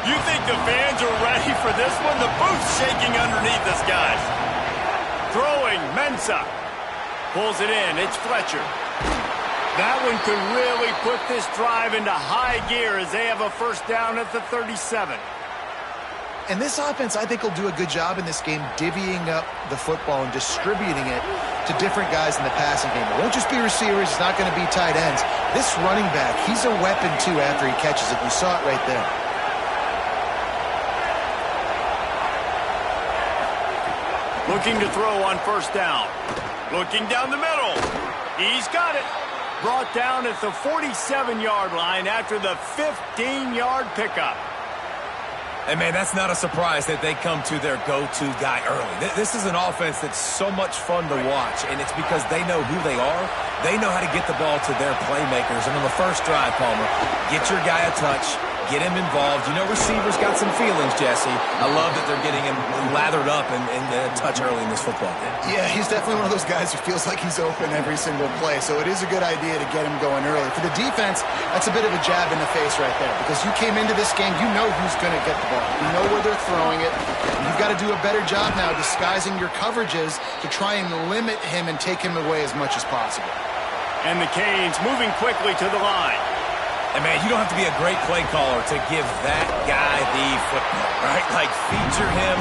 You think the fans are ready for this one? The booth's shaking underneath us, guys. Throwing, Mensah. Pulls it in, it's Fletcher. That one could really put this drive into high gear as they have a first down at the 37. And this offense, I think, will do a good job in this game divvying up the football and distributing it to different guys in the passing game. It won't just be receivers. It's not going to be tight ends. This running back, he's a weapon, too, after he catches it. You saw it right there. Looking to throw on first down. Looking down the middle. He's got it. Brought down at the 47-yard line after the 15-yard pickup. And, man, that's not a surprise that they come to their go-to guy early. This is an offense that's so much fun to watch, and it's because they know who they are. They know how to get the ball to their playmakers. And on the first drive, Palmer, get your guy a touch, get him involved. You know receivers got some feelings, Jesse. I love that they're getting him lathered up and a touch early in this football game. Yeah, he's definitely one of those guys who feels like he's open every single play, so it is a good idea to get him going early. For the defense, that's a bit of a jab in the face right there, because you came into this game, you know who's going to get the ball. You know where they're throwing it. You've got to do a better job now disguising your coverages to try and limit him and take him away as much as possible. And the Canes moving quickly to the line. And, man, you don't have to be a great play caller to give that guy the football, right? Like, feature him.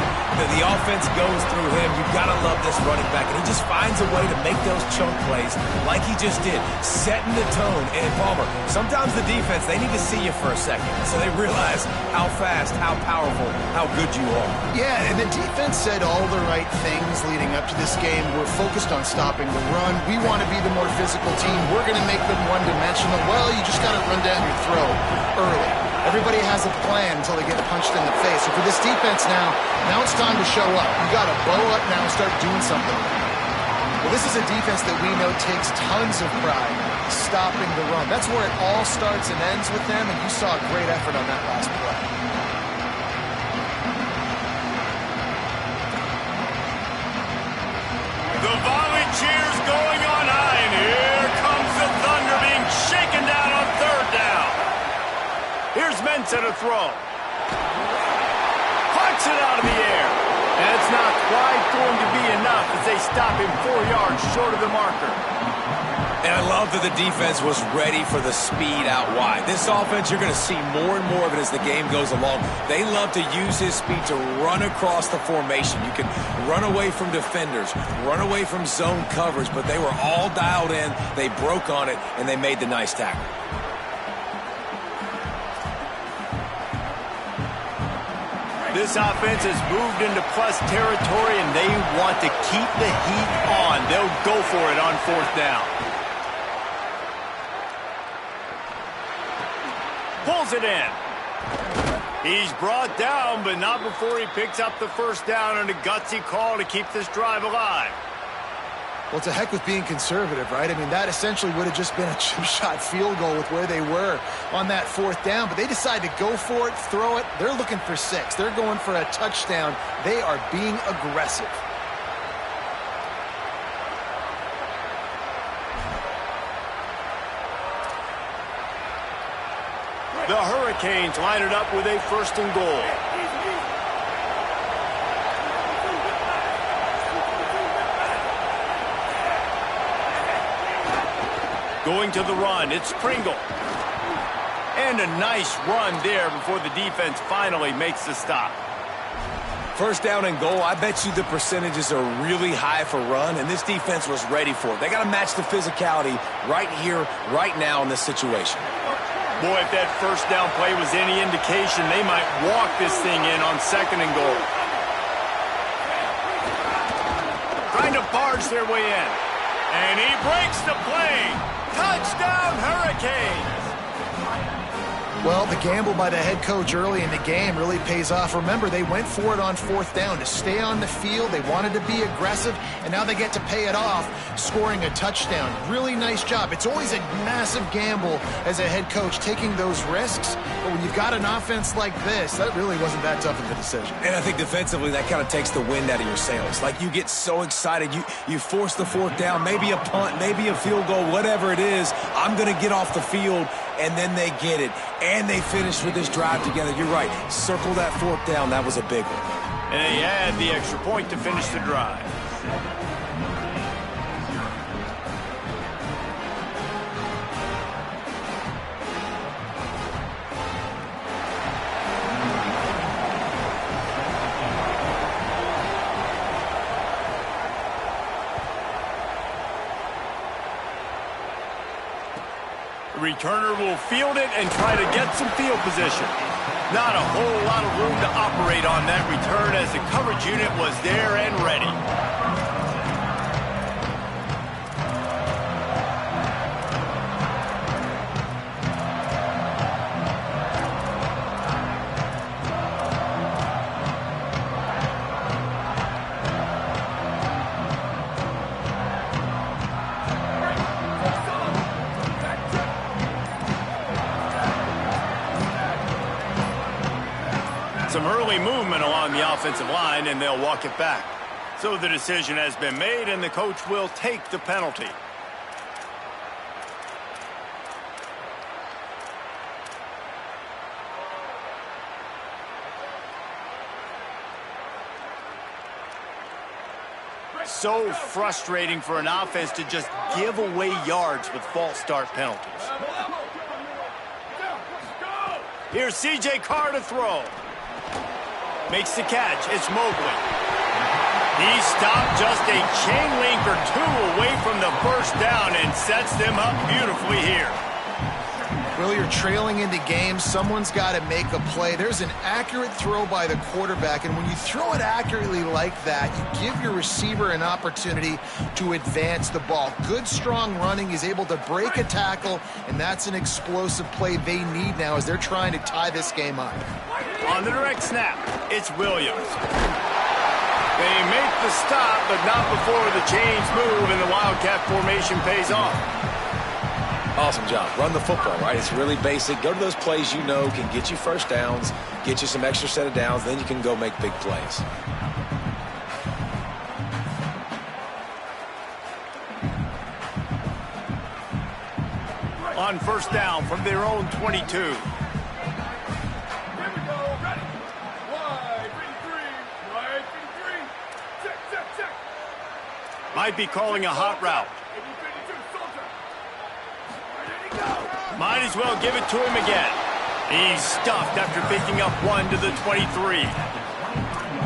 The offense goes through him. You've got to love this running back. And he just finds a way to make those chunk plays like he just did, setting the tone. And, Palmer, sometimes the defense, they need to see you for a second so they realize how fast, how powerful, how good you are. Yeah, and the defense said all the right things leading up to this game. We're focused on stopping the run. We want to be the more physical team. We're going to make them one-dimensional. Well, you just got to run down your throw early. Everybody has a plan until they get punched in the face. So for this defense now it's time to show up. You got to bow up now and start doing something. Well, this is a defense that we know takes tons of pride stopping the run. That's where it all starts and ends with them, and you saw a great effort on that last play. The volley cheers going on high, and here comes the Thunder being shaken down on third down. Here's Mensah to throw. Punch it out of the air. That's not quite going to be enough as they stop him 4 yards short of the marker. And I love that the defense was ready for the speed out wide. This offense, you're going to see more and more of it as the game goes along. They love to use his speed to run across the formation. You can run away from defenders, run away from zone coverage, but they were all dialed in. They broke on it, and they made the nice tackle. This offense has moved into plus territory, and they want to keep the heat on. They'll go for it on fourth down. Pulls it in. He's brought down, but not before he picks up the first down and a gutsy call to keep this drive alive. Well, to heck with being conservative, right? I mean, that essentially would have just been a chip-shot field goal with where they were on that fourth down. But they decided to go for it, throw it. They're looking for 6. They're going for a touchdown. They are being aggressive. The Hurricanes line it up with a first and goal. Going to the run, it's Pringle. And a nice run there before the defense finally makes the stop. First down and goal, I bet you the percentages are really high for run, and this defense was ready for it. They got to match the physicality right here, right now in this situation. Boy, if that first down play was any indication, they might walk this thing in on second and goal. Trying to barge their way in. And he breaks the play. Touchdown, Hurricanes! Well, the gamble by the head coach early in the game really pays off. Remember, they went for it on fourth down to stay on the field. They wanted to be aggressive, and now they get to pay it off, scoring a touchdown. Really nice job. It's always a massive gamble as a head coach taking those risks, but when you've got an offense like this, that really wasn't that tough of a decision. And I think defensively, that kind of takes the wind out of your sails. Like, you get so excited. You force the fourth down, maybe a punt, maybe a field goal, whatever it is. I'm going to get off the field and then they get it, and they finish with this drive together. You're right. Circle that fourth down. That was a big one. And they add the extra point to finish the drive. The returner will field it and try to get some field position. Not a whole lot of room to operate on that return as the coverage unit was there and ready. Some early movement along the offensive line, and they'll walk it back. So the decision has been made, and the coach will take the penalty. So frustrating for an offense to just give away yards with false start penalties. Here's C.J. Carr to throw. Makes the catch. It's Mobley. He stopped just a chain link or two away from the first down and sets them up beautifully here. Will, you're trailing into games. Someone's got to make a play. There's an accurate throw by the quarterback, and when you throw it accurately like that, you give your receiver an opportunity to advance the ball. Good, strong running. He's able to break a tackle, and that's an explosive play they need now as they're trying to tie this game up. On the direct snap, it's Williams. They make the stop, but not before the chains move and the Wildcat formation pays off. Awesome job. Run the football, right? It's really basic. Go to those plays you know can get you first downs, get you some extra set of downs, then you can go make big plays. On first down from their own 22. Might be calling a hot route. Might as well give it to him again. He's stuffed after picking up one to the 23.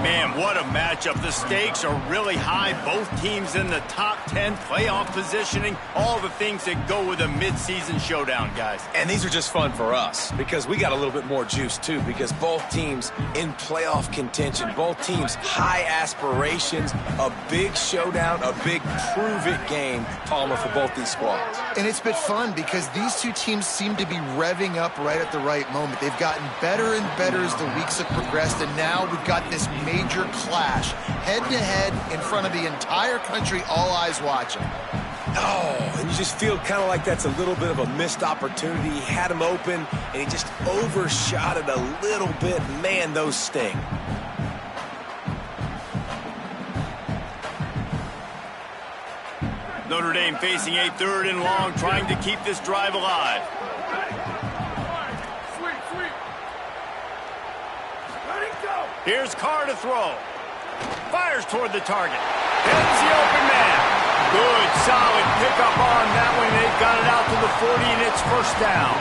Man, what a matchup. The stakes are really high. Both teams in the top 10, playoff positioning, all the things that go with a midseason showdown, guys. And these are just fun for us because we got a little bit more juice, too, because both teams in playoff contention, both teams high aspirations, a big showdown, a big prove-it game, Palmer, for both these squads. And it's been fun because these two teams seem to be revving up right at the right moment. They've gotten better and better as the weeks have progressed, and now we've got this major clash, head-to-head in front of the entire country, all eyes watching. Oh, and you just feel kind of like that's a little bit of a missed opportunity. He had him open, and he just overshot it a little bit. Man, those sting. Notre Dame facing a 3rd and long, trying to keep this drive alive. Here's Carr to throw. Fires toward the target. Heads the open man. Good, solid pickup on that one. They've got it out to the 40, and it's first down.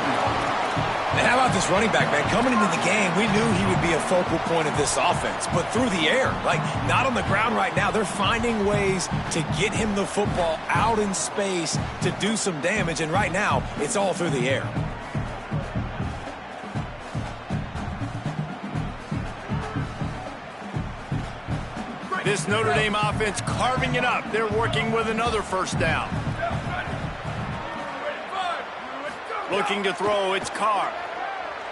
And how about this running back, man? Coming into the game, we knew he would be a focal point of this offense, but through the air, like not on the ground right now. They're finding ways to get him the football out in space to do some damage, and right now, it's all through the air. This Notre Dame offense carving it up. They're working with another first down. Looking to throw, it's Carr.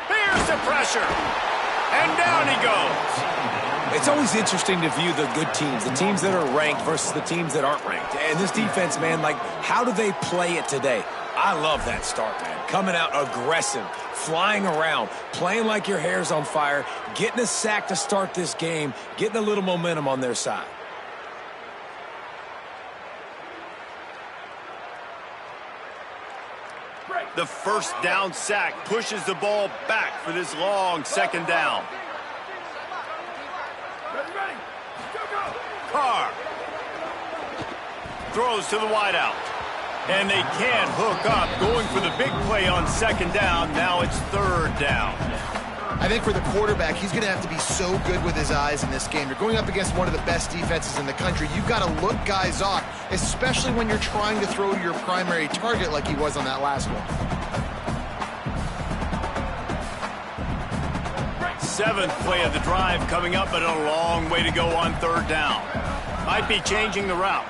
Here's the pressure. And down he goes. It's always interesting to view the good teams, the teams that are ranked versus the teams that aren't ranked. And this defense, man, like, how do they play it today? I love that start, man. Coming out aggressive, flying around, playing like your hair's on fire, getting a sack to start this game, getting a little momentum on their side. The first down sack pushes the ball back for this long second down. Carr throws to the wideout. And they can't hook up, going for the big play on second down. Now it's third down. I think for the quarterback, he's going to have to be so good with his eyes in this game. You're going up against one of the best defenses in the country. You've got to look guys off, especially when you're trying to throw your primary target like he was on that last one. Seventh play of the drive coming up, but a long way to go on third down. Might be changing the route.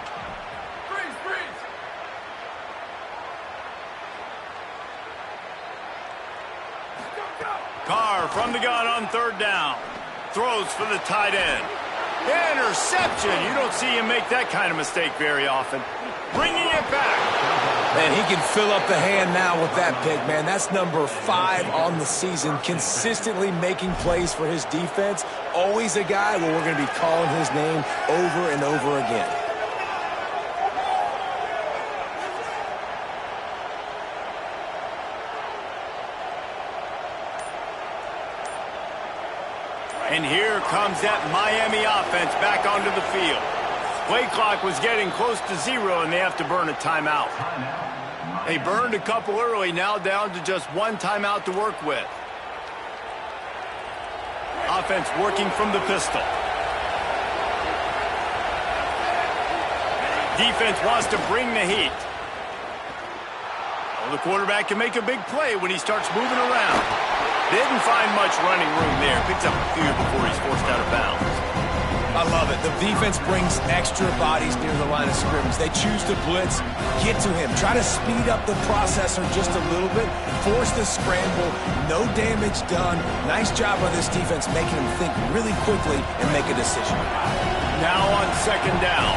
Carr from the gun on third down. Throws for the tight end. Interception. You don't see him make that kind of mistake very often. Bringing it back. Man, he can fill up the hand now with that pick, man. That's number 5 on the season, consistently making plays for his defense. Always a guy where we're going to be calling his name over and over again. And here comes that Miami offense back onto the field. Play clock was getting close to 0, and they have to burn a timeout. They burned a couple early, now down to just one timeout to work with. Offense working from the pistol. Defense wants to bring the heat. Well, the quarterback can make a big play when he starts moving around. Didn't find much running room there. Picks up a few before he's forced out of bounds. I love it. The defense brings extra bodies near the line of scrimmage. They choose to blitz, get to him, try to speed up the processor just a little bit, force the scramble, no damage done. Nice job by this defense making him think really quickly and make a decision. Now on second down.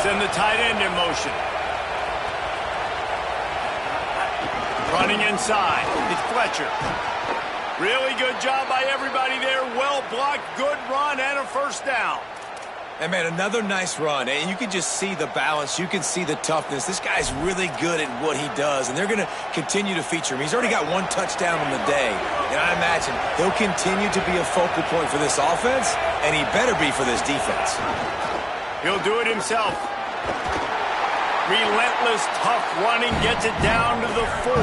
Send the tight end in motion. Running inside, it's Fletcher. Really good job by everybody there. Well blocked, good run, and a first down. And, man, another nice run. And you can just see the balance. You can see the toughness. This guy's really good at what he does, and they're going to continue to feature him. He's already got 1 touchdown on the day, and I imagine he'll continue to be a focal point for this offense, and he better be for this defense. He'll do it himself. Relentless, tough running, gets it down to the 4.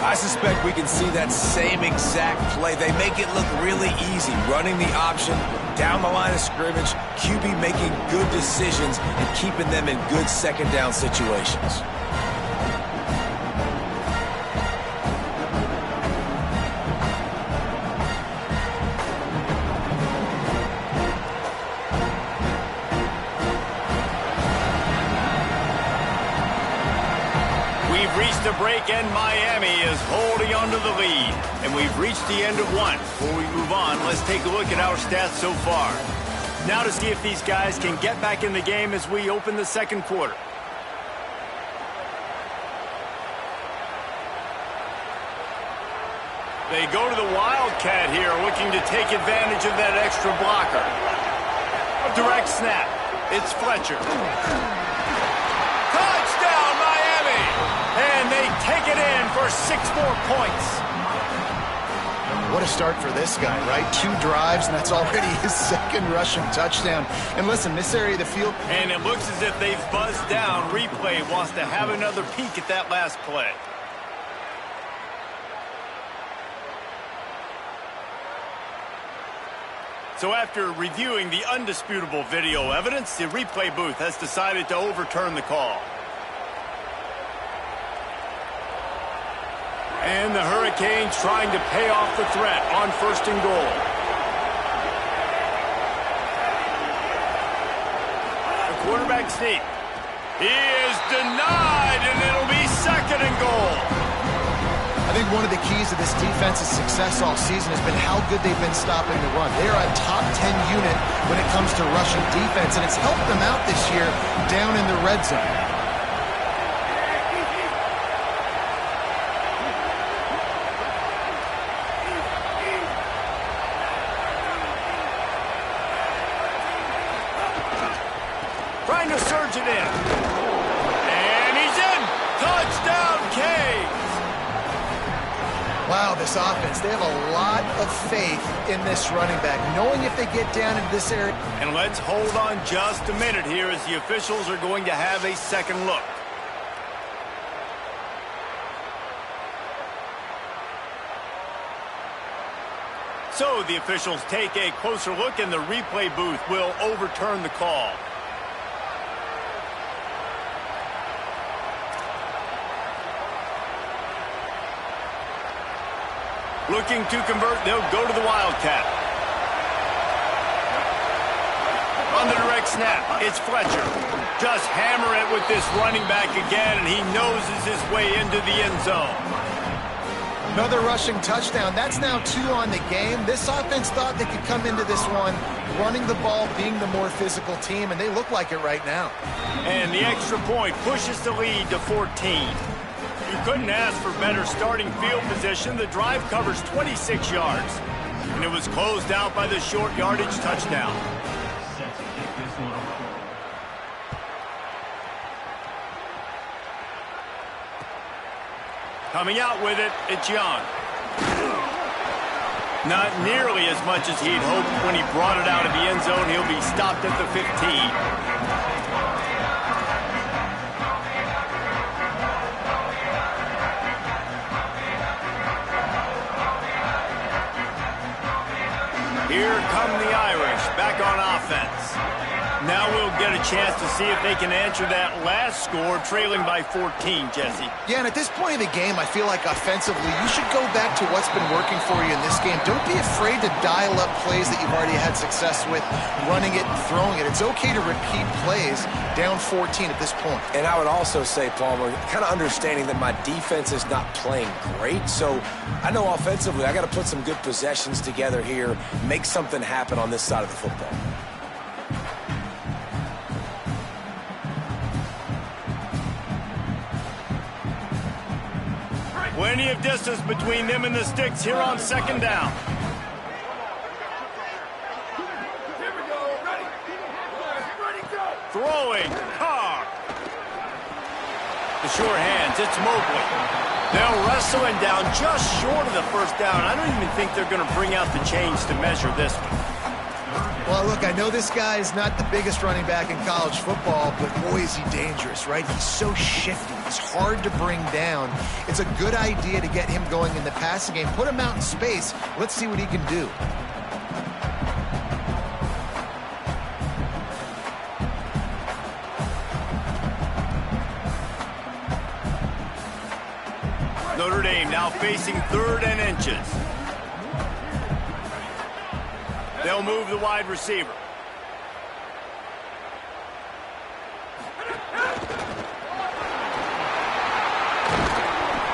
I suspect we can see that same exact play. They make it look really easy, running the option down the line of scrimmage, QB making good decisions and keeping them in good second down situations. Reached a break, and Miami is holding on to the lead. And we've reached the end of one. Before we move on, let's take a look at our stats so far. Now to see if these guys can get back in the game as we open the second quarter. They go to the Wildcat here, looking to take advantage of that extra blocker. A direct snap. It's Fletcher. And they take it in for 6 more points. What a start for this guy, right? 2 drives, and that's already his 2nd rushing touchdown. And listen, this area of the field... And it looks as if they've buzzed down. Replay wants to have another peek at that last play. So after reviewing the undisputable video evidence, the replay booth has decided to overturn the call. And the Hurricanes trying to pay off the threat on 1st and goal. The quarterback sneak. He is denied, and it'll be 2nd and goal. I think one of the keys to this defense's success all season has been how good they've been stopping the run. They are a top 10 unit when it comes to rushing defense, and it's helped them out this year down in the red zone. Trying to surge it in. And he Wow, this offense, they have a lot of faith in this running back, knowing if they get down into this area. And let's hold on just a minute here as the officials are going to have a second look. So the officials take a closer look, and the replay booth will overturn the call. Looking to convert, they'll go to the Wildcat. On the direct snap, it's Fletcher. Just hammer it with this running back again, and he noses his way into the end zone. Another rushing touchdown. That's now 2 on the game. This offense thought they could come into this one running the ball, being the more physical team, and they look like it right now. And the extra point pushes the lead to 14. You couldn't ask for better starting field position. The drive covers 26 yards, and it was closed out by the short yardage touchdown. Coming out with it, it's Young. Not nearly as much as he'd hoped when he brought it out of the end zone. He'll be stopped at the 15. Here come the Irish, back on offense. Now we'll get a chance to see if they can answer that last score, trailing by 14, Jesse. Yeah, and at this point of the game, I feel like offensively, you should go back to what's been working for you in this game. Don't be afraid to dial up plays that you've already had success with, running it and throwing it. It's okay to repeat plays down 14 at this point. And I would also say, Palmer, kind of understanding that my defense is not playing great, so I know offensively I got to put some good possessions together here, make something happen on this side of the football. Plenty of distance between them and the sticks here on second down. Throwing. Carr. The sure hands. It's Mobley. They'll wrestle him down just short of the first down. I don't even think they're going to bring out the chains to measure this one. Well, look, I know this guy is not the biggest running back in college football, but boy, is he dangerous, right? He's so shifty. He's hard to bring down. It's a good idea to get him going in the passing game. Put him out in space. Let's see what he can do. Notre Dame now facing 3rd and inches. They'll move the wide receiver.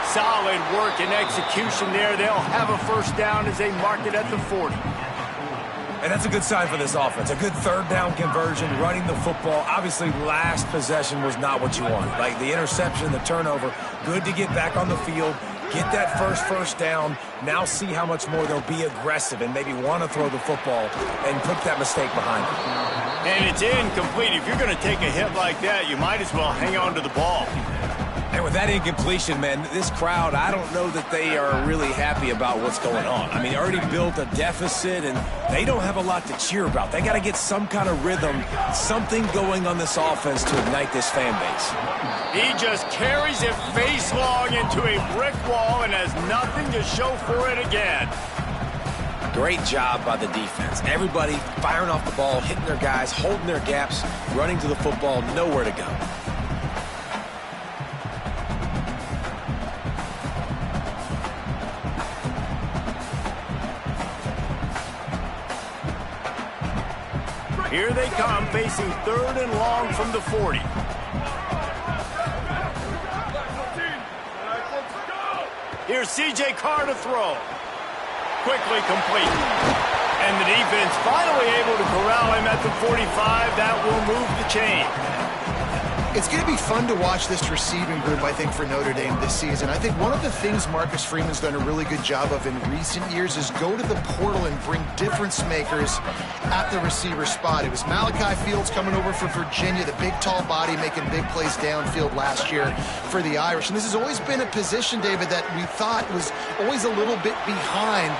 Solid work and execution there. They'll have a first down as they mark it at the 40. And that's a good sign for this offense. A good 3rd down conversion, running the football. Obviously, last possession was not what you wanted. Like the interception, the turnover. Good to get back on the field, get that first down. Now see how much more they'll be aggressive and maybe want to throw the football and put that mistake behind them. And it's incomplete. If you're going to take a hit like that, you might as well hang on to the ball. And with that incompletion, man, this crowd, I don't know that they are really happy about what's going on. I mean, they already built a deficit, and they don't have a lot to cheer about. They got to get some kind of rhythm, something going on this offense to ignite this fan base. He just carries it face long into a brick wall and has nothing to show for it again. Great job by the defense. Everybody firing off the ball, hitting their guys, holding their gaps, running to the football, nowhere to go. Here they come, facing 3rd and long from the 40. Here's C.J. Carr to throw. Quickly complete. And the defense finally able to corral him at the 45. That will move the chain. It's going to be fun to watch this receiving group, I think, for Notre Dame this season. I think one of the things Marcus Freeman's done a really good job of in recent years is go to the portal and bring difference makers at the receiver spot. It was Malachi Fields coming over for Virginia, the big, tall body making big plays downfield last year for the Irish. And this has always been a position, David, that we thought was always a little bit behind.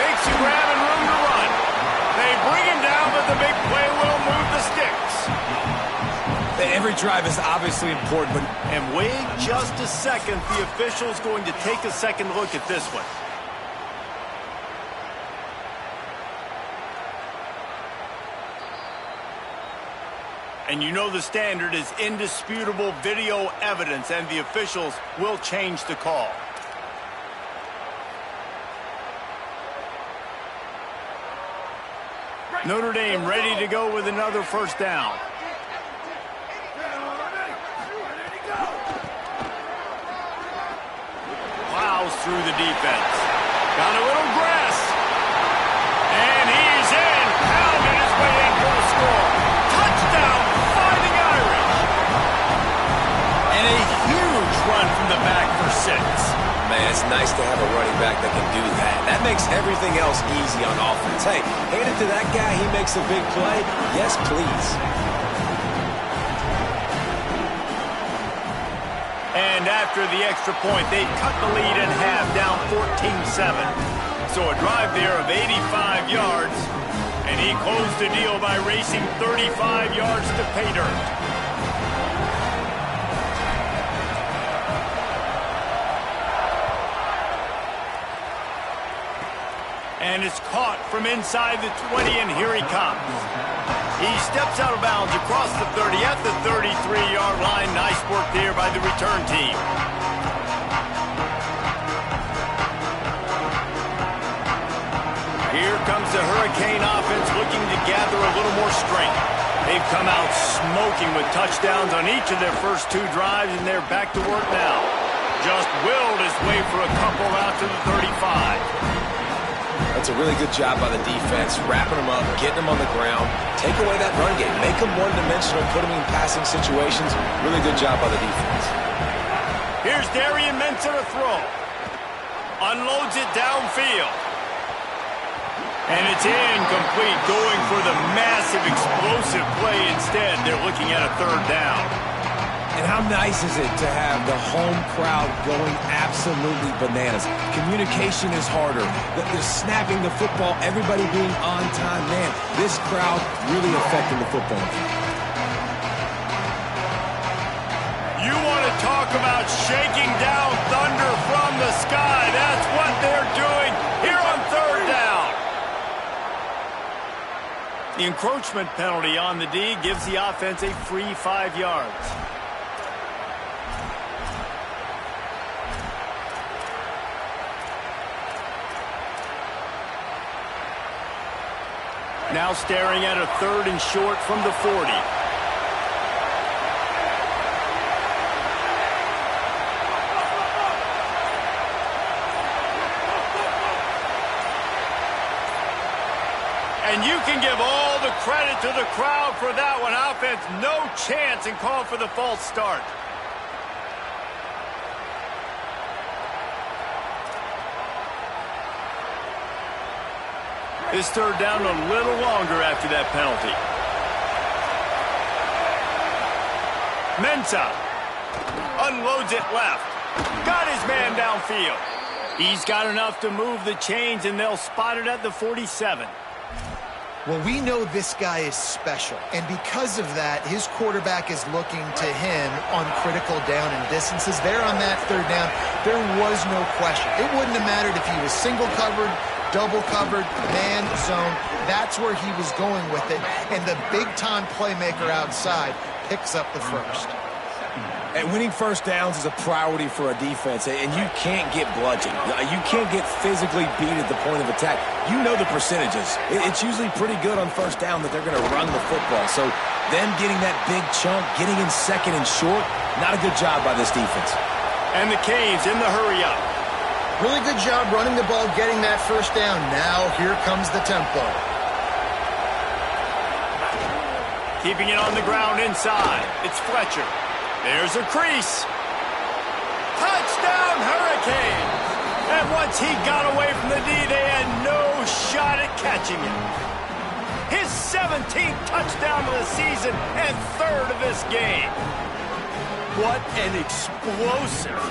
Makes you grab and room to run. They bring him down, but the big play will move the sticks. Every drive is obviously important, but... And wait just a second. The official's going to take a second look at this one. And you know the standard is indisputable video evidence, and the officials will change the call. Notre Dame ready to go with another first down. Plows through the defense. Got a little grass. And he's in. Pounding his way in for a score. Touchdown, Fighting Irish. And a huge run from the back for 6. Man, it's nice to have a running back that can do that. That makes everything else easy on offense. Hey, hand it to that guy. He makes a big play. Yes, please. And after the extra point, they cut the lead in half, down 14-7. So a drive there of 85 yards, and he closed the deal by racing 35 yards to pay dirt. And it's caught from inside the 20, and here he comes. He steps out of bounds across the 30 at the 33-yard line. Nice work there by the return team. Here comes the Hurricane offense looking to gather a little more strength. They've come out smoking with touchdowns on each of their first 2 drives, and they're back to work now. Just willed his way for a couple out to the 35. That's a really good job by the defense, wrapping them up, getting them on the ground, take away that run game, make them one-dimensional, put them in passing situations. Really good job by the defense. Here's Darian Mensah to throw. Unloads it downfield. And it's incomplete, going for the massive explosive play instead. They're looking at a 3rd down. And how nice is it to have the home crowd going absolutely bananas? Communication is harder. They're snapping the football, everybody being on time. Man, this crowd really affecting the football game. You want to talk about shaking down thunder from the sky. That's what they're doing here on 3rd down. The encroachment penalty on the D gives the offense a free 5 yards. Now staring at a 3rd and short from the 40. And you can give all the credit to the crowd for that one. Offense, no chance, and call for the false start. This 3rd down a little longer after that penalty. Mensah unloads it left. Got his man downfield. He's got enough to move the chains, and they'll spot it at the 47. Well, we know this guy is special, and because of that, his quarterback is looking to him on critical down and distances. There on that 3rd down, there was no question. It wouldn't have mattered if he was single covered, double covered, man zone. That's where he was going with it, and the big-time playmaker outside picks up the first. And winning first downs is a priority for a defense, and you can't get bludgeoned. You can't get physically beat at the point of attack. You know the percentages. It's usually pretty good on first down that they're going to run the football. So them getting that big chunk, getting in 2nd and short, not a good job by this defense. And the Canes in the hurry up. Really good job running the ball, getting that first down. Now here comes the tempo. Keeping it on the ground inside. It's Fletcher. There's a crease. Touchdown, Hurricanes! And once he got away from the D, they had no shot at catching him. His 17th touchdown of the season and 3rd of this game. What an explosive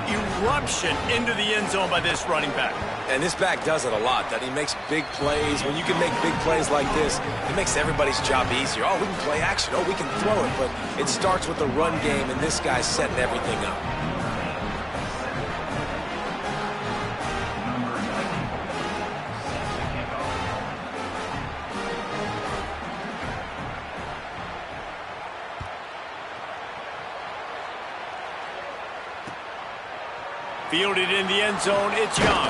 eruption into the end zone by this running back. And this back does it a lot, that he makes big plays. When you can make big plays like this, it makes everybody's job easier. Oh, we can play action. Oh, we can throw it. But it starts with the run game, and this guy's setting everything up. Fielded in the end zone, it's Young.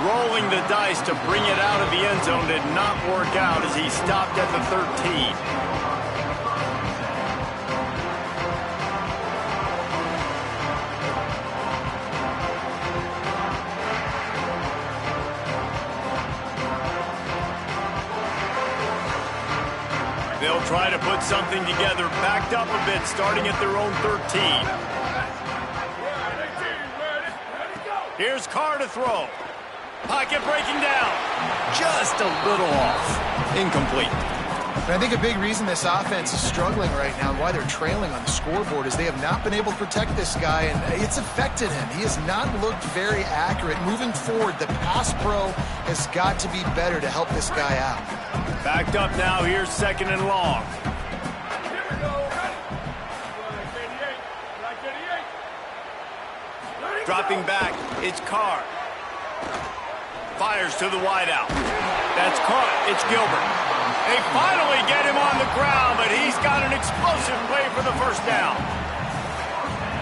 Rolling the dice to bring it out of the end zone did not work out as he stopped at the 13. They'll try to put something together, backed up a bit, starting at their own 13. Here's Carr to throw. Pocket breaking down. Just a little off. Incomplete. I think a big reason this offense is struggling right now and why they're trailing on the scoreboard is they have not been able to protect this guy, and it's affected him. He has not looked very accurate. Moving forward, the pass pro has got to be better to help this guy out. Backed up now. Here's 2nd and long. Dropping back, it's Carr. Fires to the wideout. That's caught. It's Gilbert. They finally get him on the ground, but he's got an explosive play for the first down.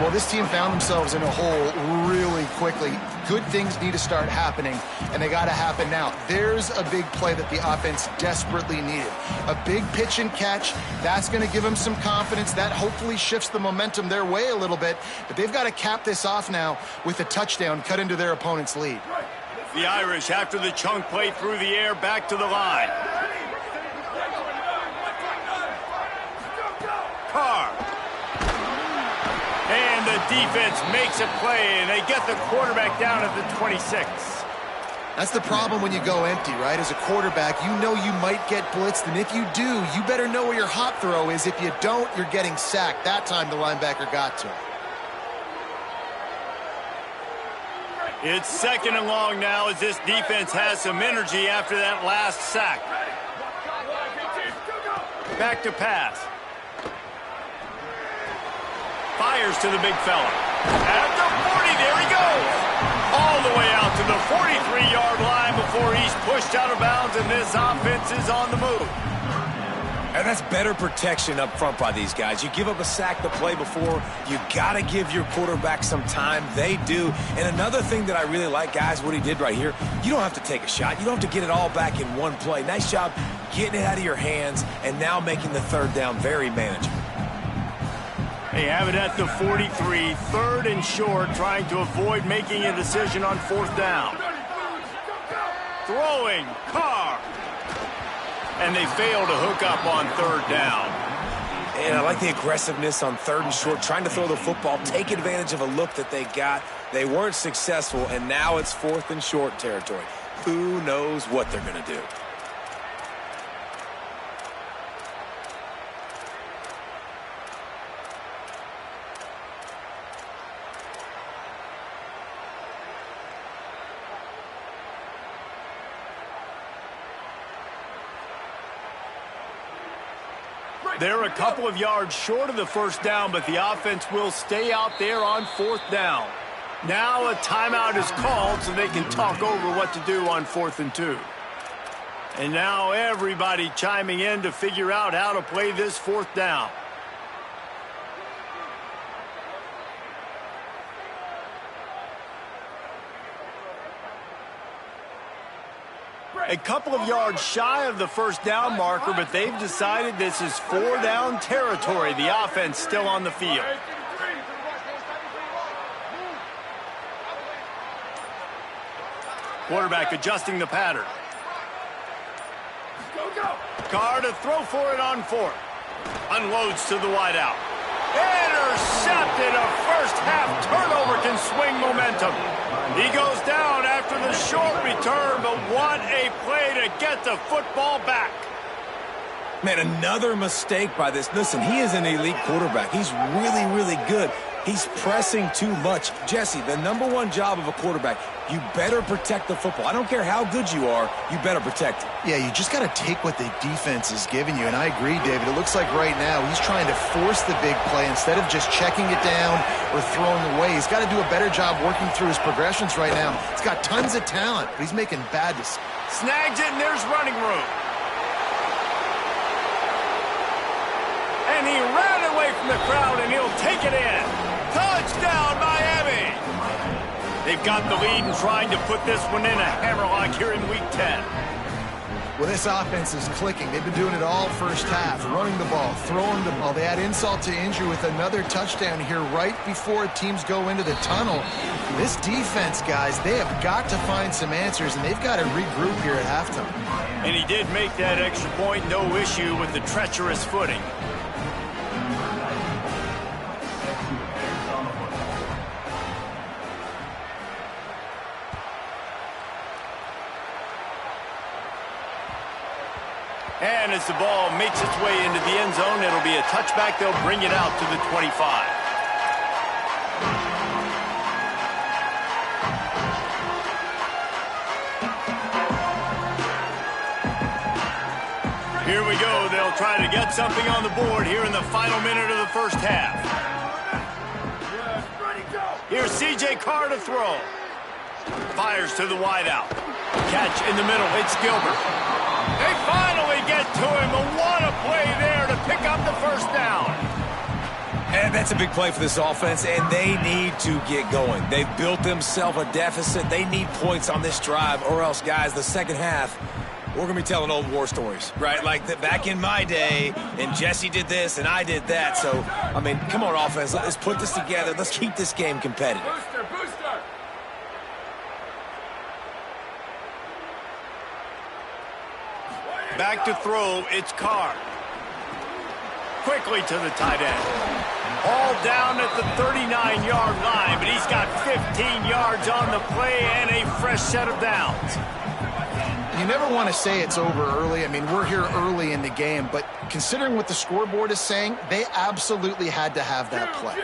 Well, this team found themselves in a hole really quickly. Good things need to start happening, and they got to happen now. There's a big play that the offense desperately needed. A big pitch and catch. That's going to give them some confidence. That hopefully shifts the momentum their way a little bit. But they've got to cap this off now with a touchdown cut into their opponent's lead. The Irish, after the chunk play through the air, back to the line. Carr. And the defense makes a play, and they get the quarterback down at the 26. That's the problem when you go empty, right? As a quarterback, you know you might get blitzed, and if you do, you better know where your hot throw is. If you don't, you're getting sacked. That time the linebacker got to him. It's 2nd and long now as this defense has some energy after that last sack. Back to pass. Fires to the big fella. At the 40, there he goes. All the way out to the 43-yard line before he's pushed out of bounds, and this offense is on the move. And that's better protection up front by these guys. You give up a sack the play before, you got to give your quarterback some time. They do. And another thing that I really like, guys, what he did right here, you don't have to take a shot. You don't have to get it all back in one play. Nice job getting it out of your hands and now making the 3rd down very manageable. They have it at the 43, 3rd and short, trying to avoid making a decision on 4th down. Throwing, Carr. And they fail to hook up on 3rd down. And I like the aggressiveness on 3rd and short, trying to throw the football, take advantage of a look that they got. They weren't successful, and now it's 4th and short territory. Who knows what they're going to do? They're a couple of yards short of the 1st down, but the offense will stay out there on 4th down. Now a timeout is called so they can talk over what to do on 4th and 2. And now everybody chiming in to figure out how to play this 4th down. A couple of yards shy of the 1st down marker, but they've decided this is 4 down territory. The offense still on the field. Quarterback adjusting the pattern. Carr to throw for it on 4th. Unloads to the wideout. Intercepted. A first-half turnover can swing momentum. He goes down after the short return, but what a play to get the football back. Man, another mistake by this. Listen, he is an elite quarterback. He's really, really good. He's pressing too much. Jesse, the #1 job of a quarterback, you better protect the football. I don't care how good you are, you better protect it. Yeah, you just got to take what the defense is giving you, and I agree, David. It looks like right now he's trying to force the big play instead of just checking it down or throwing away. He's got to do a better job working through his progressions right now. He's got tons of talent, but he's making bad decisions. Snags it, and there's running room. And he ran away from the crowd, and he'll take it in. Touchdown, Miami! They've got the lead and trying to put this one in a hammerlock here in Week 10. Well, this offense is clicking. They've been doing it all first half, running the ball, throwing the ball. They add insult to injury with another touchdown here right before teams go into the tunnel. This defense, guys, they have got to find some answers, and they've got to regroup here at halftime. And he did make that extra point, no issue with the treacherous footing. And as the ball makes its way into the end zone, it'll be a touchback. They'll bring it out to the 25. Here we go. They'll try to get something on the board here in the final minute of the first half. Here's C.J. Carr to throw. Fires to the wideout. Catch in the middle. It's Gilbert. They finally get to him, and what a play there to pick up the first down. And that's a big play for this offense, and they need to get going. They've built themselves a deficit. They need points on this drive, or else, guys, the second half, we're going to be telling old war stories, right? Like back in my day, and Jesse did this, and I did that. So, I mean, come on, offense. Let's put this together. Let's keep this game competitive. Booster. Back to throw, it's Carr. Quickly to the tight end. All down at the 39-yard line, but he's got 15 yards on the play and a fresh set of downs. You never want to say it's over early. I mean, we're here early in the game, but considering what the scoreboard is saying, they absolutely had to have that play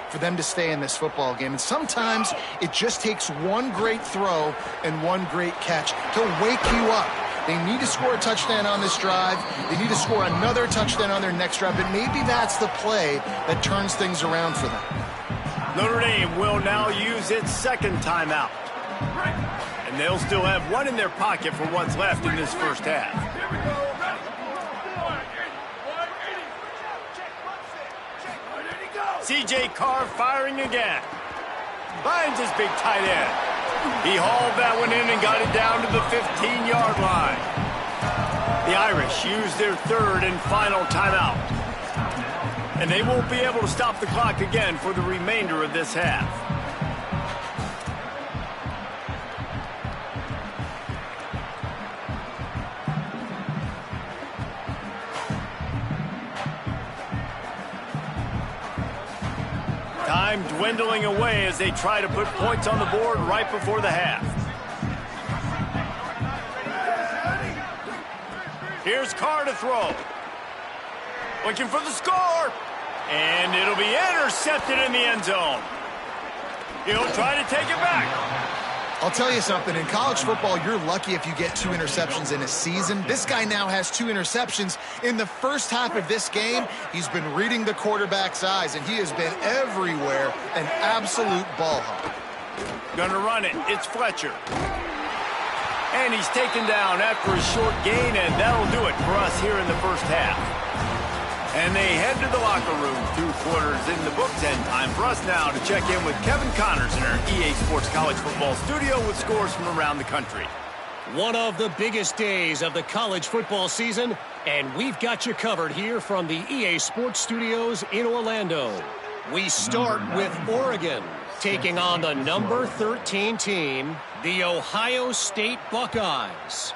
for them to stay in this football game. And sometimes it just takes one great throw and one great catch to wake you up. They need to score a touchdown on this drive. They need to score another touchdown on their next drive, but maybe that's the play that turns things around for them. Notre Dame will now use its second timeout. And they'll still have one in their pocket for what's left in this first half. C.J. Carr firing again. Finds his big tight end. He hauled that one in and got it down to the 15-yard line. The Irish use their third and final timeout. And they won't be able to stop the clock again for the remainder of this half. Time dwindling away as they try to put points on the board right before the half. Here's Carr to throw. Looking for the score. And it'll be intercepted in the end zone. He'll try to take it back. I'll tell you something, in college football, you're lucky if you get 2 interceptions in a season. This guy now has 2 interceptions. In the first half of this game, he's been reading the quarterback's eyes, and he has been everywhere, an absolute ball hawk. Gonna run it. It's Fletcher. And he's taken down after a short gain, and that'll do it for us here in the first half. And they head to the locker room. 2 quarters in the books, and time for us now to check in with Kevin Connors in our EA Sports College Football studio with scores from around the country. One of the biggest days of the college football season, and we've got you covered here from the EA Sports Studios in Orlando. We start with Oregon, taking on the number 13 team, the Ohio State Buckeyes.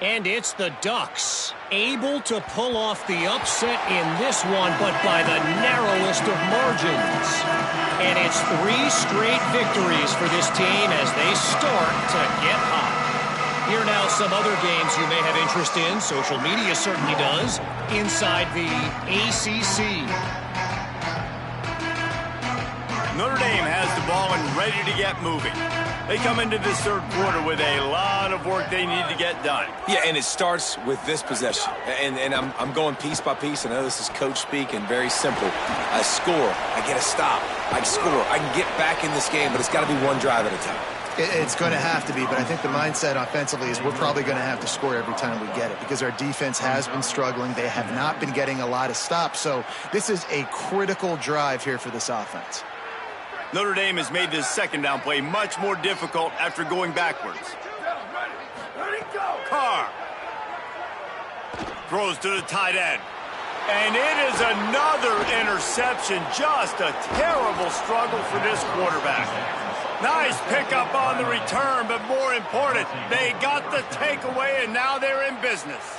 And it's the Ducks, able to pull off the upset in this one, but by the narrowest of margins. And it's 3 straight victories for this team as they start to get hot. Here are now some other games you may have interest in. Social media certainly does. Inside the ACC. Notre Dame has the ball and ready to get moving. They come into this third quarter with a lot of work they need to get done. Yeah, and it starts with this possession. And I'm going piece by piece. I know this is coach speak and very simple. I score. I get a stop. I score. I can get back in this game, but it's got to be one drive at a time. It's going to have to be, but I think the mindset offensively is we're probably going to have to score every time we get it because our defense has been struggling. They have not been getting a lot of stops, so this is a critical drive here for this offense. Notre Dame has made this second down play much more difficult after going backwards. Carr throws to the tight end. And it is another interception. Just a terrible struggle for this quarterback. Nice pickup on the return, but more important, they got the takeaway, and now they're in business.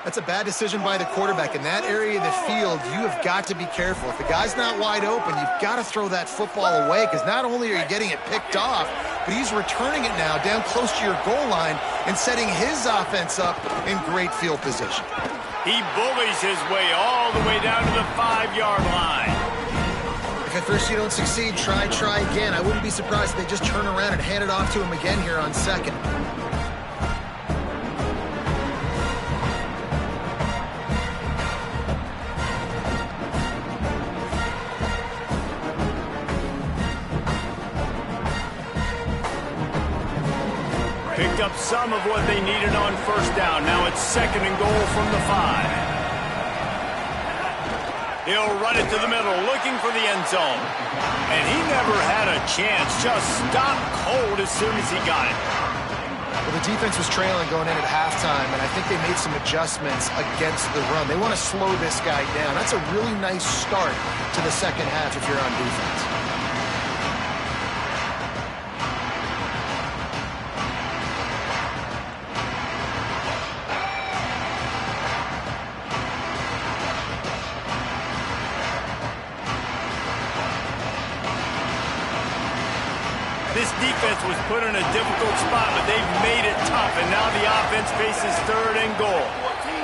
That's a bad decision by the quarterback. In that area of the field, you have got to be careful. If the guy's not wide open, you've got to throw that football away because not only are you getting it picked off, but he's returning it now down close to your goal line and setting his offense up in great field position. He bullies his way all the way down to the 5-yard line. If at first you don't succeed, try again. I wouldn't be surprised if they just turn around and hand it off to him again here on second. Picked up some of what they needed on first down. Now it's second and goal from the 5. He'll run it to the middle, looking for the end zone. And he never had a chance. Just stopped cold as soon as he got it. Well, the defense was trailing going in at halftime, and I think they made some adjustments against the run. They want to slow this guy down. That's a really nice start to the second half if you're on defense. This defense was put in a difficult spot, but they've made it tough, and now the offense faces third and goal.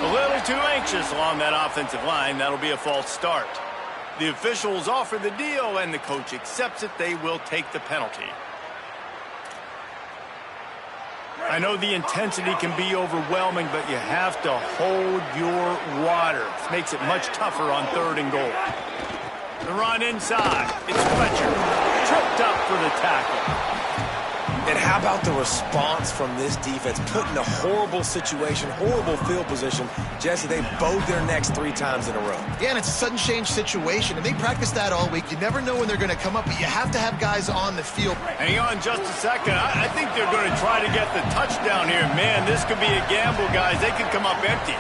A little too anxious along that offensive line. That'll be a false start. The officials offer the deal, and the coach accepts it. They will take the penalty. I know the intensity can be overwhelming, but you have to hold your water. It makes it much tougher on third and goal. The run inside. It's Fletcher. Tripped up for the tackle. And how about the response from this defense? Put in a horrible situation, horrible field position. Jesse, they bowed their necks 3 times in a row. Yeah, and it's a sudden change situation, and they practice that all week. You never know when they're going to come up, but you have to have guys on the field. Hang on just a second. I think they're going to try to get the touchdown here. Man, this could be a gamble, guys. They could come up empty.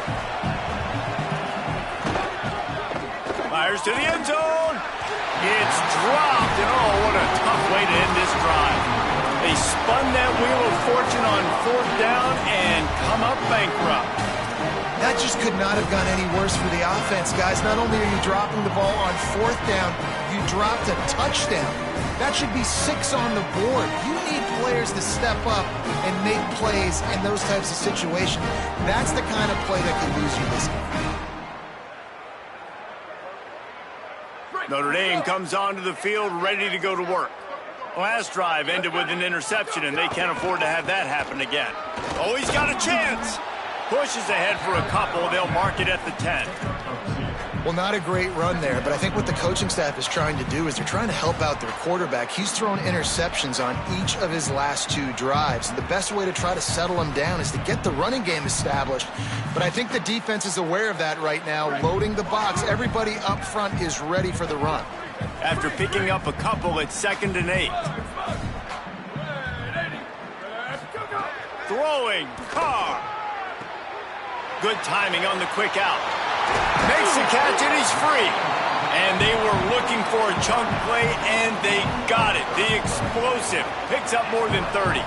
Fires to the end zone. It's dropped, and oh, what a tough way to end this drive. They spun that wheel of fortune on fourth down and come up bankrupt. That just could not have gone any worse for the offense, guys. Not only are you dropping the ball on fourth down, you dropped a touchdown. That should be 6 on the board. You need players to step up and make plays in those types of situations. That's the kind of play that could lose you this game. Notre Dame comes onto the field ready to go to work. Last drive ended with an interception, and they can't afford to have that happen again. Oh, he's got a chance. Pushes ahead for a couple. They'll mark it at the 10. Well, not a great run there, but I think what the coaching staff is trying to do is they're trying to help out their quarterback. He's thrown interceptions on each of his last 2 drives. The best way to try to settle him down is to get the running game established. But I think the defense is aware of that right now, loading the box. Everybody up front is ready for the run. After picking up a couple, it's 2nd and 8. Throwing, Carr. Good timing on the quick out. Makes the catch, and he's free. And they were looking for a chunk play, and they got it. The explosive picks up more than 30.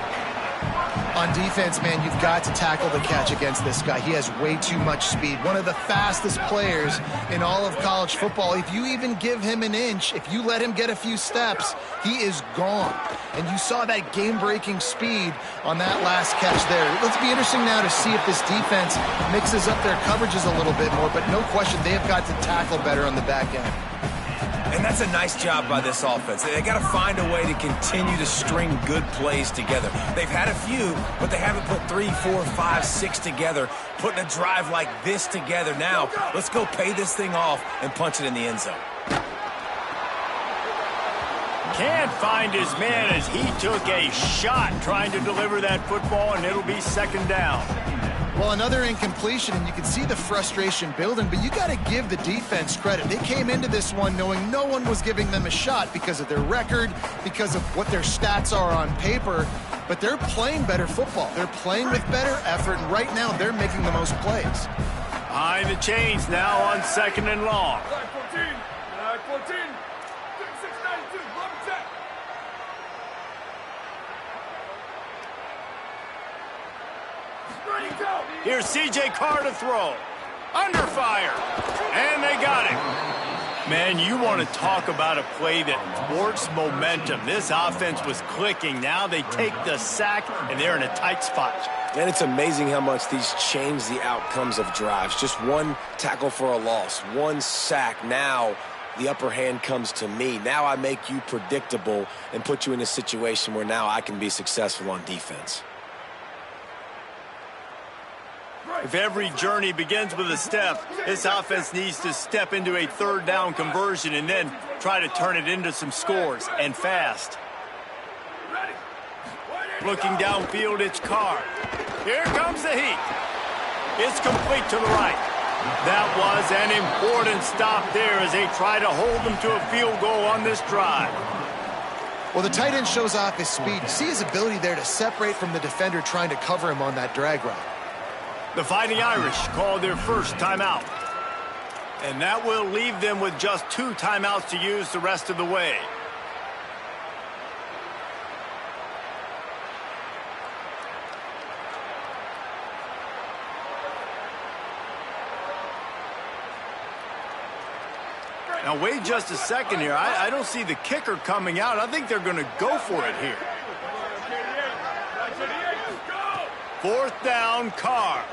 On defense, man, you've got to tackle the catch against this guy. He has way too much speed. One of the fastest players in all of college football. If you even give him an inch, if you let him get a few steps, he is gone. And you saw that game-breaking speed on that last catch there. Let's be interesting now to see if this defense mixes up their coverages a little bit more, but no question, they have got to tackle better on the back end. And that's a nice job by this offense. They got to find a way to continue to string good plays together. They've had a few, but they haven't put 3, 4, 5, 6 together, putting a drive like this together. Now, let's go pay this thing off and punch it in the end zone. Can't find his man as he took a shot trying to deliver that football, and it'll be second down. Well, another incompletion, and you can see the frustration building, but you got to give the defense credit. They came into this one knowing no one was giving them a shot because of their record, because of what their stats are on paper, but they're playing better football. They're playing with better effort, and right now they're making the most plays. Behind the chains now on second and long. 14. Here's C.J. Carr to throw. Under fire. And they got him. Man, you want to talk about a play that thwarts momentum. This offense was clicking. Now they take the sack, and they're in a tight spot. And it's amazing how much these change the outcomes of drives. Just one tackle for a loss, one sack. Now the upper hand comes to me. Now I make you predictable and put you in a situation where now I can be successful on defense. If every journey begins with a step, this offense needs to step into a third down conversion and then try to turn it into some scores, and fast. Looking downfield, it's Carr. Here comes the heat. It's complete to the right. That was an important stop there as they try to hold them to a field goal on this drive. Well, the tight end shows off his speed. You see his ability there to separate from the defender trying to cover him on that drag route. The Fighting Irish called their first timeout. And that will leave them with just 2 timeouts to use the rest of the way. Now, wait just a second here. I don't see the kicker coming out. I think they're going to go for it here. 4th down, Carr.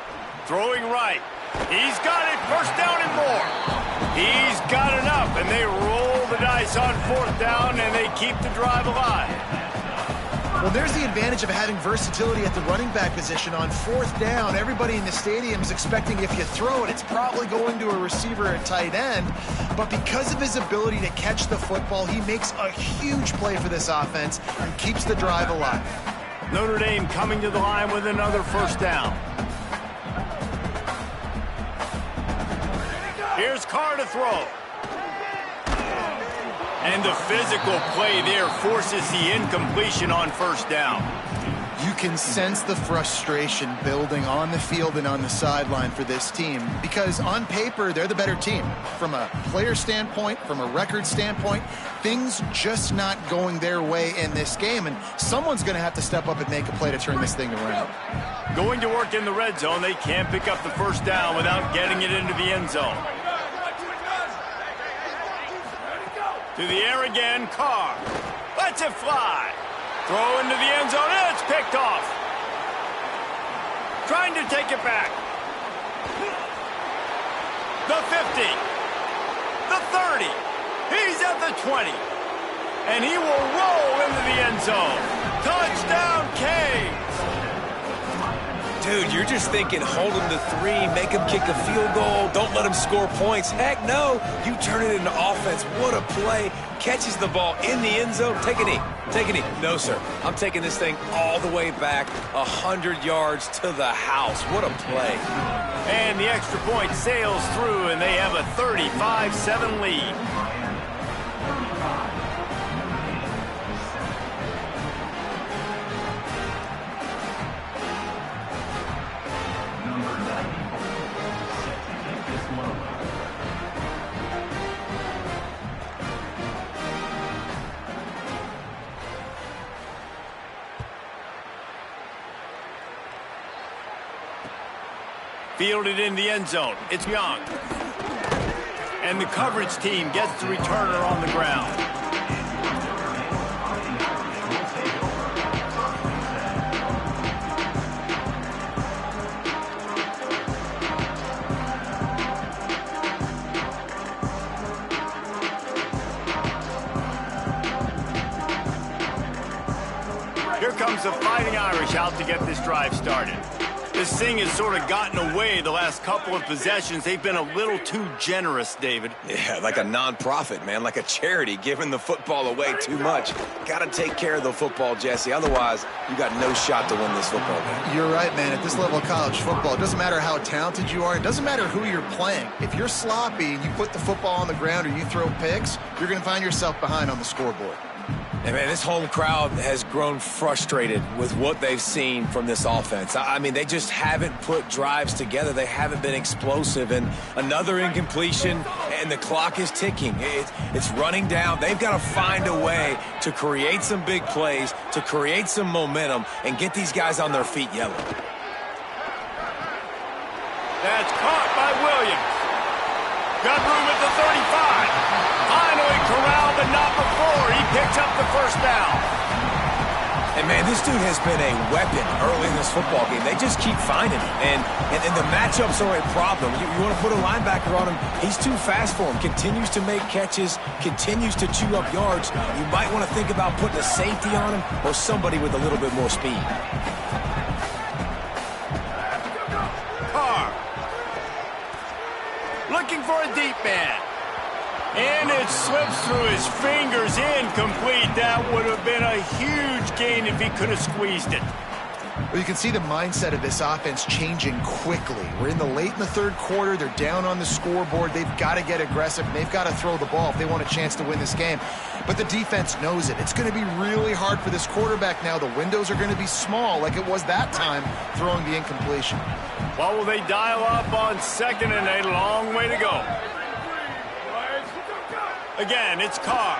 Throwing right. He's got it. First down and more. He's got enough, and they roll the dice on 4th down, and they keep the drive alive. Well, there's the advantage of having versatility at the running back position. On 4th down, everybody in the stadium is expecting if you throw it, it's probably going to a receiver at tight end. But because of his ability to catch the football, he makes a huge play for this offense and keeps the drive alive. Notre Dame coming to the line with another first down. Here's Carr to throw. And the physical play there forces the incompletion on first down. You can sense the frustration building on the field and on the sideline for this team because on paper, they're the better team. From a player standpoint, from a record standpoint, things just not going their way in this game, and someone's going to have to step up and make a play to turn this thing around. Going to work in the red zone, they can't pick up the first down without getting it into the end zone. To the air again, Carr. Lets it fly. Throw into the end zone, and it's picked off. Trying to take it back. The 50. The 30. He's at the 20. And he will roll into the end zone. Touchdown, Canes. Dude, you're just thinking hold him to 3, make him kick a field goal, don't let him score points. Heck no, you turn it into offense. What a play. Catches the ball in the end zone. Take a knee. Take a knee. No, sir. I'm taking this thing all the way back 100 yards to the house. What a play. And the extra point sails through, and they have a 35-7 lead. Fielded in the end zone. It's Young. And the coverage team gets the returner on the ground. Here comes the Fighting Irish out to get this drive started. This thing has sort of gotten away the last couple of possessions. They've been a little too generous, David. Yeah, like a non-profit, man, like a charity, giving the football away too much. Got to take care of the football, Jesse. Otherwise, you got no shot to win this football game. You're right, man. At this level of college football, it doesn't matter how talented you are. It doesn't matter who you're playing. If you're sloppy and you put the football on the ground or you throw picks, you're going to find yourself behind on the scoreboard. And, man, this home crowd has grown frustrated with what they've seen from this offense. I mean, they just haven't put drives together. They haven't been explosive. And another incompletion, and the clock is ticking. It's running down. They've got to find a way to create some big plays, to create some momentum, and get these guys on their feet yelling. That's caught by Williams. Got room at the 35. Finally corralled, but not before. He picks up the first down. And, man, this dude has been a weapon early in this football game. They just keep finding him. And the matchups are a problem. You want to put a linebacker on him, he's too fast for him. Continues to make catches, continues to chew up yards. You might want to think about putting a safety on him or somebody with a little bit more speed. Carr. Looking for a deep man. And it slips through his fingers, incomplete. That would have been a huge gain if he could have squeezed it. Well, you can see the mindset of this offense changing quickly. We're in the third quarter. They're down on the scoreboard. They've got to get aggressive. They've got to throw the ball if they want a chance to win this game. But the defense knows it. It's going to be really hard for this quarterback now. The windows are going to be small like it was that time throwing the incompletion. What will they dial up on 2nd and a long way to go? Again, it's Carr.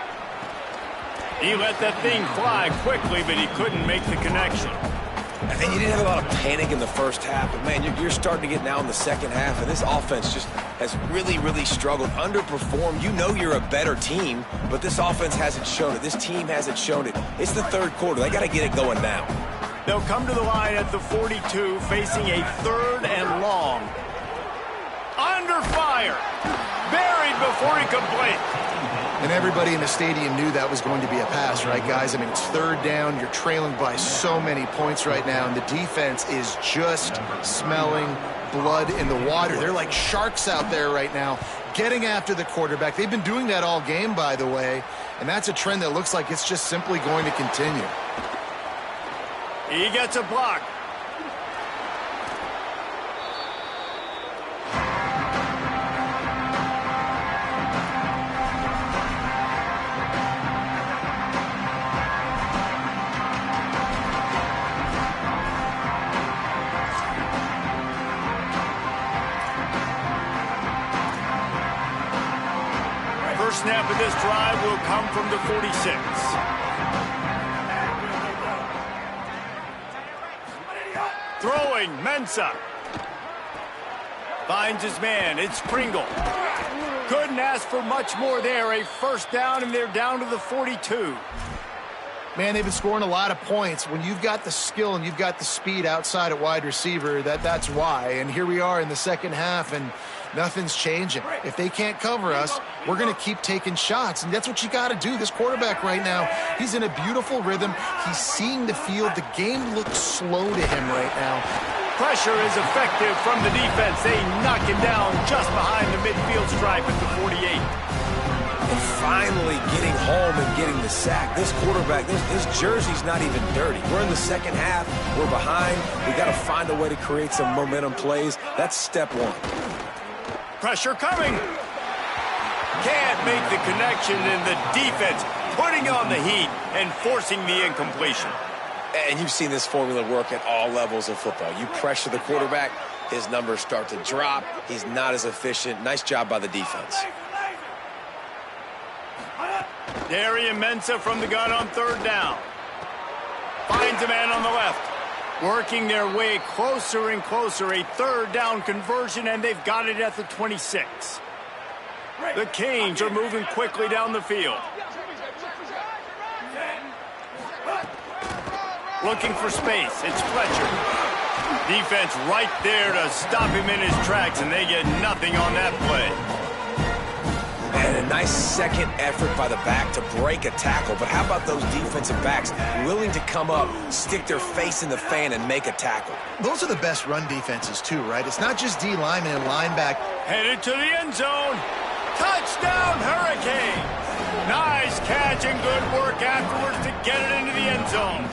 He let that thing fly quickly, but he couldn't make the connection. And you didn't have a lot of panic in the first half, but, man, you're starting to get now in the second half, and this offense just has really, really struggled, underperformed. You know you're a better team, but this offense hasn't shown it. This team hasn't shown it. It's the third quarter. They got to get it going now. They'll come to the line at the 42, facing a 3rd and long. Under fire. Buried before he could blink. And everybody in the stadium knew that was going to be a pass, right, guys? I mean, it's 3rd down. You're trailing by so many points right now, and the defense is just smelling blood in the water. They're like sharks out there right now, getting after the quarterback. They've been doing that all game, by the way, and that's a trend that looks like it's just simply going to continue. He gets a block. First snap of this drive will come from the 46. Throwing, Mensah. Finds his man, it's Pringle. Couldn't ask for much more there. A first down, and they're down to the 42. Man, they've been scoring a lot of points. When you've got the skill and you've got the speed outside at wide receiver, that's why. And here we are in the second half, and nothing's changing. If they can't cover us, we're going to keep taking shots, and that's what you got to do. This quarterback right now, he's in a beautiful rhythm. He's seeing the field. The game looks slow to him right now. Pressure is effective from the defense. They knock him down just behind the midfield stripe at the 48. And finally getting home and getting the sack. This quarterback, this jersey's not even dirty. We're in the second half. We're behind. We got to find a way to create some momentum plays. That's step one. Pressure coming. Can't make the connection, and the defense putting on the heat and forcing the incompletion. And you've seen this formula work at all levels of football. You pressure the quarterback, his numbers start to drop. He's not as efficient. Nice job by the defense. Darian Mensah from the gun on 3rd down. Finds a man on the left. Working their way closer and closer. A third down conversion, and they've got it at the 26. The Canes are moving quickly down the field. Looking for space. It's Fletcher. Defense right there to stop him in his tracks, and they get nothing on that play. And a nice second effort by the back to break a tackle. But how about those defensive backs willing to come up, stick their face in the fan, and make a tackle? Those are the best run defenses, too, right? It's not just D linemen and linebacker. Headed to the end zone. Touchdown, Hurricanes! Nice catch and good work afterwards to get it into the end zone.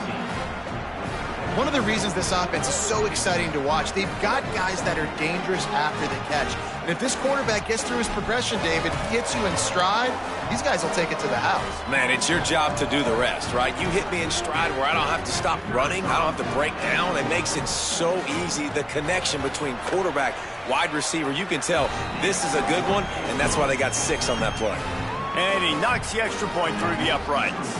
One of the reasons this offense is so exciting to watch, they've got guys that are dangerous after the catch. And if this quarterback gets through his progression, David, gets you in stride, these guys will take it to the house. Man, it's your job to do the rest, right? You hit me in stride where I don't have to stop running. I don't have to break down. It makes it so easy. The connection between quarterback, wide receiver, you can tell this is a good one, and that's why they got 6 on that play. And he knocks the extra point through the uprights.